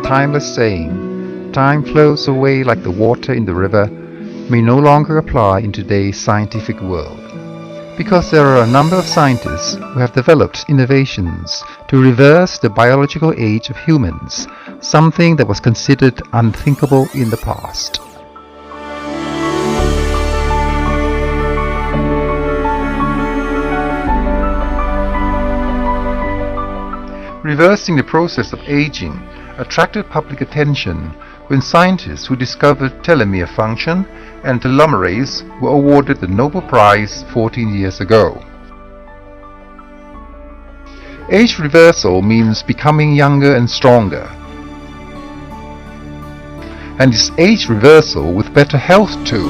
timeless saying, "Time flows away like the water in the river," may no longer apply in today's scientific world. Because there are a number of scientists who have developed innovations to reverse the biological age of humans, something that was considered unthinkable in the past. Reversing the process of aging attracted public attention when scientists who discovered telomere function and telomerase were awarded the Nobel Prize 14 years ago. Age reversal means becoming younger and stronger. And it's age reversal with better health too.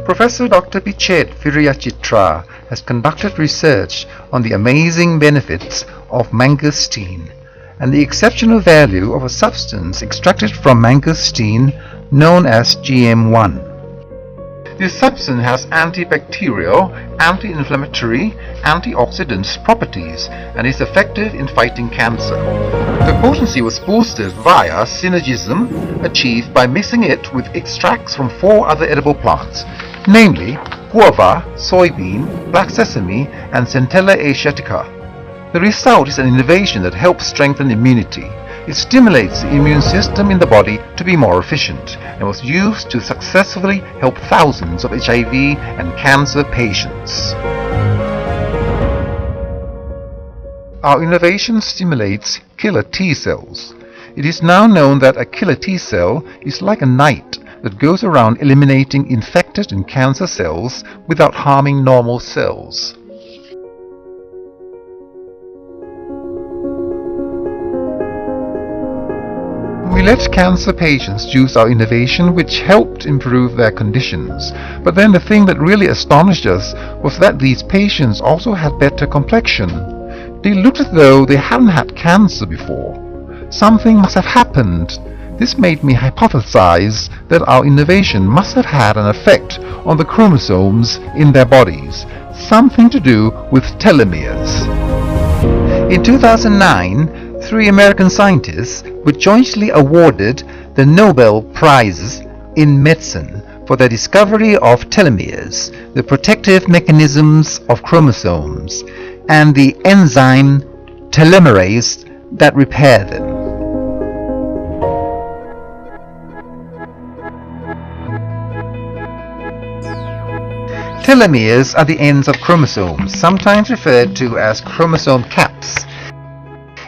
Professor Dr. Pichet Virayachitra has conducted research on the amazing benefits of mangosteen and the exceptional value of a substance extracted from mangosteen known as GM1. This substance has antibacterial, anti-inflammatory, antioxidant properties and is effective in fighting cancer. The potency was boosted via synergism achieved by mixing it with extracts from 4 other edible plants, namely guava, soybean, black sesame, and Centella asiatica. The result is an innovation that helps strengthen immunity. It stimulates the immune system in the body to be more efficient and was used to successfully help thousands of HIV and cancer patients. Our innovation stimulates killer T cells. It is now known that a killer T cell is like a knight that goes around eliminating infected and cancer cells without harming normal cells. We let cancer patients use our innovation, which helped improve their conditions. But then the thing that really astonished us was that these patients also had better complexion. They looked as though they hadn't had cancer before. Something must have happened. This made me hypothesize that our innovation must have had an effect on the chromosomes in their bodies, something to do with telomeres. In 2009, 3 American scientists were jointly awarded the Nobel Prizes in Medicine for their discovery of telomeres, the protective mechanisms of chromosomes, and the enzyme telomerase that repair them. Telomeres are the ends of chromosomes, sometimes referred to as chromosome caps.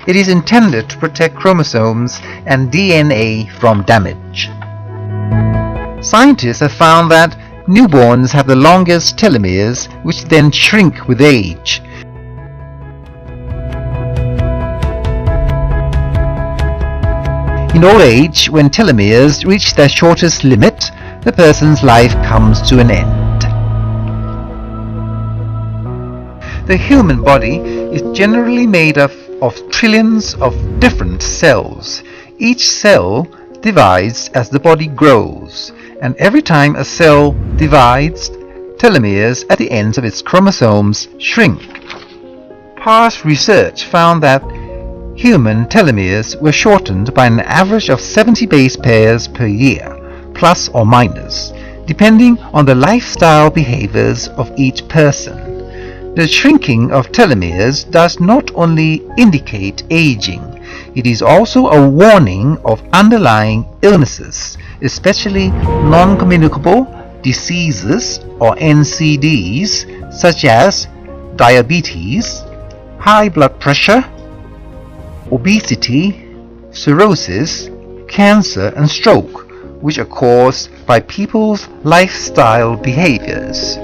It is intended to protect chromosomes and DNA from damage. Scientists have found that newborns have the longest telomeres, which then shrink with age. In old age, when telomeres reach their shortest limit, the person's life comes to an end. The human body is generally made up of trillions of different cells. Each cell divides as the body grows, and every time a cell divides, telomeres at the ends of its chromosomes shrink. Past research found that human telomeres were shortened by an average of 70 base pairs per year, plus or minus, depending on the lifestyle behaviors of each person. The shrinking of telomeres does not only indicate aging, it is also a warning of underlying illnesses, especially non-communicable diseases or NCDs, such as diabetes, high blood pressure, obesity, cirrhosis, cancer, and stroke, which are caused by people's lifestyle behaviors.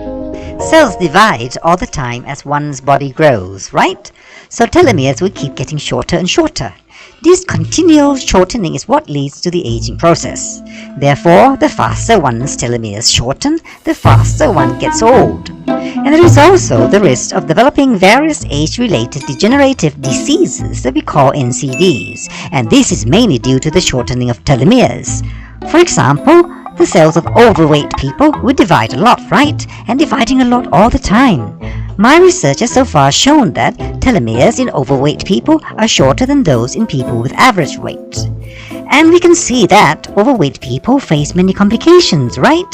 Cells divide all the time as one's body grows, right? So telomeres will keep getting shorter and shorter. This continual shortening is what leads to the aging process. Therefore, the faster one's telomeres shorten, the faster one gets old. And there is also the risk of developing various age-related degenerative diseases that we call NCDs, and this is mainly due to the shortening of telomeres. For example, The cells of overweight people would divide a lot, right? And dividing a lot all the time. My research has so far shown that telomeres in overweight people are shorter than those in people with average weight. And we can see that overweight people face many complications, right?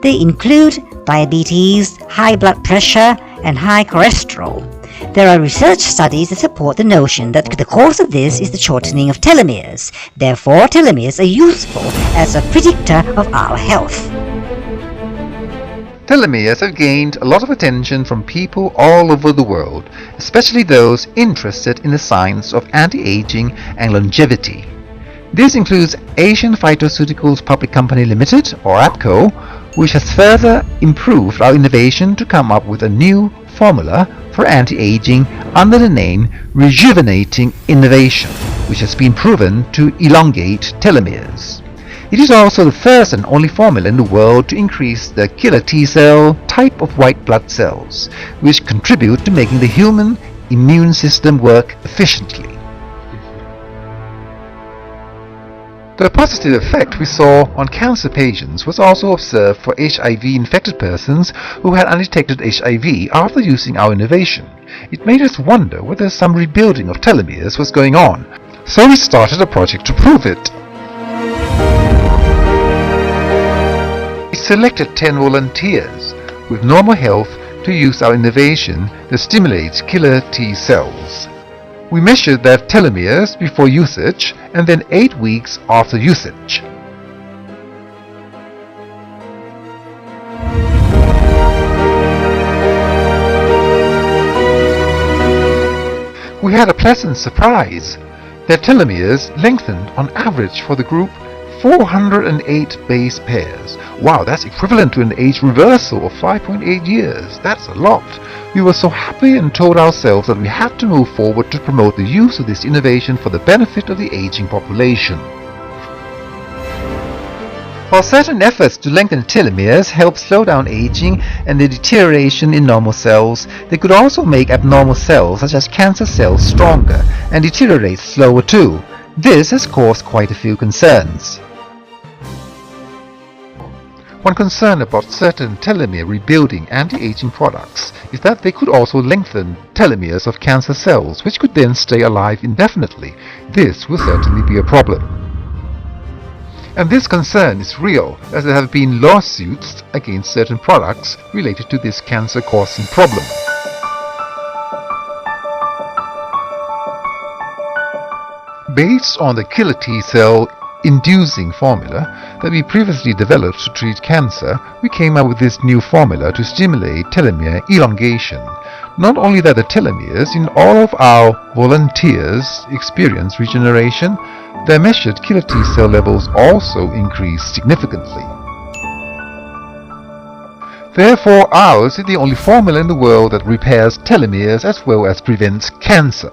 They include diabetes, high blood pressure, and high cholesterol. There are research studies that support the notion that the cause of this is the shortening of telomeres. Therefore, telomeres are useful as a predictor of our health. Telomeres have gained a lot of attention from people all over the world, especially those interested in the science of anti-aging and longevity. This includes Asian Pharmaceuticals Public Company Limited, or APCO, which has further improved our innovation to come up with a new formula for anti-aging under the name Rejuvenating Innovation, which has been proven to elongate telomeres. It is also the first and only formula in the world to increase the killer T-cell type of white blood cells, which contribute to making the human immune system work efficiently. The positive effect we saw on cancer patients was also observed for HIV-infected persons who had undetected HIV after using our innovation. It made us wonder whether some rebuilding of telomeres was going on, so we started a project to prove it. We selected 10 volunteers with normal health to use our innovation that stimulates killer T cells. We measured their telomeres before usage and then 8 weeks after usage. We had a pleasant surprise. Their telomeres lengthened on average for the group 408 base pairs. Wow, that's equivalent to an age reversal of 5.8 years. That's a lot. We were so happy and told ourselves that we had to move forward to promote the use of this innovation for the benefit of the aging population. While certain efforts to lengthen telomeres help slow down aging and the deterioration in normal cells, they could also make abnormal cells such as cancer cells stronger and deteriorate slower too. This has caused quite a few concerns. One concern about certain telomere rebuilding anti-aging products is that they could also lengthen telomeres of cancer cells, which could then stay alive indefinitely. This will certainly be a problem. And this concern is real, as there have been lawsuits against certain products related to this cancer-causing problem. Based on the killer T-cell inducing formula that we previously developed to treat cancer, we came up with this new formula to stimulate telomere elongation. Not only that the telomeres in all of our volunteers experience regeneration, their measured killer T-cell levels also increased significantly. Therefore, ours is the only formula in the world that repairs telomeres as well as prevents cancer.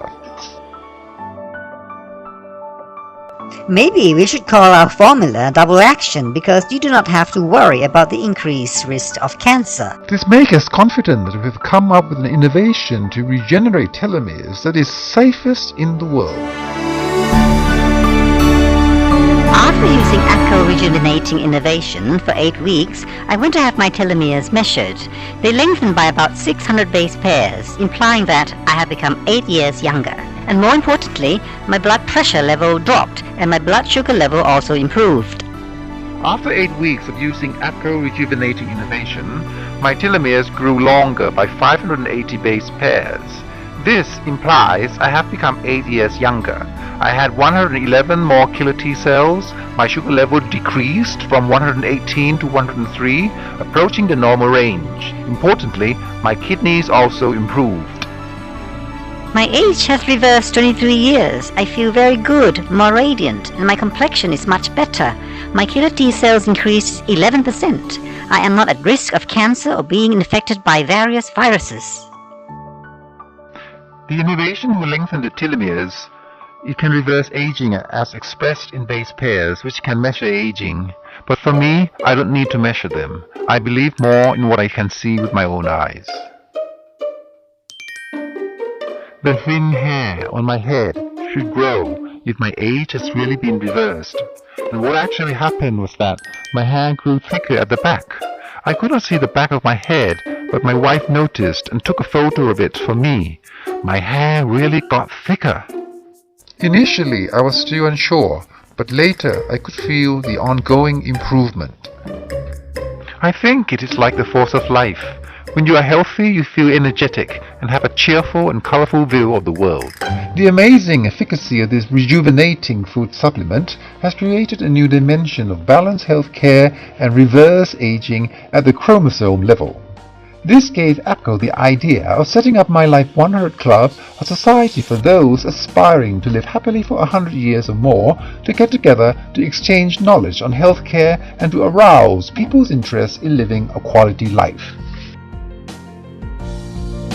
Maybe we should call our formula double action, because you do not have to worry about the increased risk of cancer. This makes us confident that we have come up with an innovation to regenerate telomeres that is safest in the world. After using ACO Rejuvenating Innovation for 8 weeks, I went to have my telomeres measured. They lengthened by about 600 base pairs, implying that I have become 8 years younger. And more importantly, my blood pressure level dropped and my blood sugar level also improved. After 8 weeks of using APCO Rejuvenating Innovation, my telomeres grew longer by 580 base pairs. This implies I have become 8 years younger. I had 111 more killer T cells, my sugar level decreased from 118 to 103, approaching the normal range. Importantly, my kidneys also improved. My age has reversed 23 years. I feel very good, more radiant, and my complexion is much better. My killer T cells increased 11%. I am not at risk of cancer or being infected by various viruses. The innovation will lengthen the telomeres. It can reverse aging as expressed in base pairs, which can measure aging. But for me, I don't need to measure them. I believe more in what I can see with my own eyes. The thin hair on my head should grow if my age has really been reversed. And what actually happened was that my hair grew thicker at the back. I could not see the back of my head, but my wife noticed and took a photo of it for me. My hair really got thicker. Initially, I was still unsure, but later I could feel the ongoing improvement. I think it is like the force of life. When you are healthy, you feel energetic and have a cheerful and colorful view of the world. The amazing efficacy of this rejuvenating food supplement has created a new dimension of balanced health care and reverse aging at the chromosome level. This gave APCO the idea of setting up My Life 100 Club, a society for those aspiring to live happily for 100 years or more, to get together to exchange knowledge on healthcare and to arouse people's interest in living a quality life.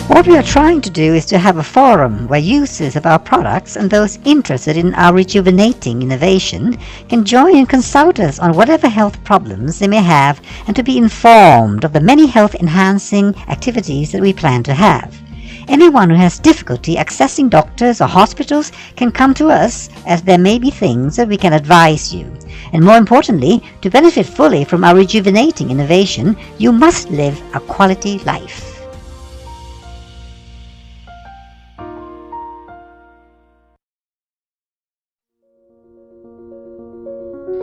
What we are trying to do is to have a forum where users of our products and those interested in our rejuvenating innovation can join and consult us on whatever health problems they may have, and to be informed of the many health-enhancing activities that we plan to have. Anyone who has difficulty accessing doctors or hospitals can come to us, as there may be things that we can advise you. And more importantly, to benefit fully from our rejuvenating innovation, you must live a quality life.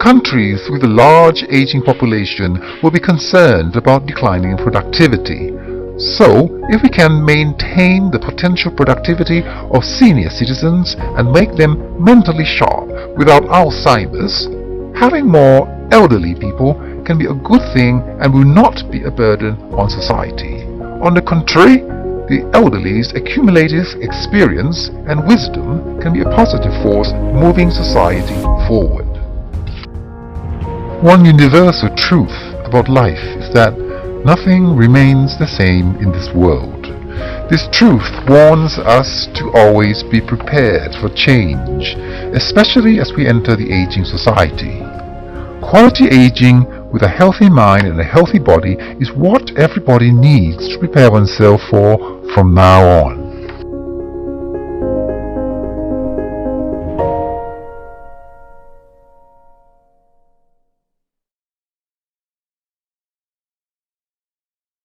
Countries with a large aging population will be concerned about declining productivity. So, if we can maintain the potential productivity of senior citizens and make them mentally sharp without Alzheimer's, having more elderly people can be a good thing and will not be a burden on society. On the contrary, the elderly's accumulated experience and wisdom can be a positive force moving society forward. One universal truth about life is that nothing remains the same in this world. This truth warns us to always be prepared for change, especially as we enter the aging society. Quality aging with a healthy mind and a healthy body is what everybody needs to prepare oneself for from now on.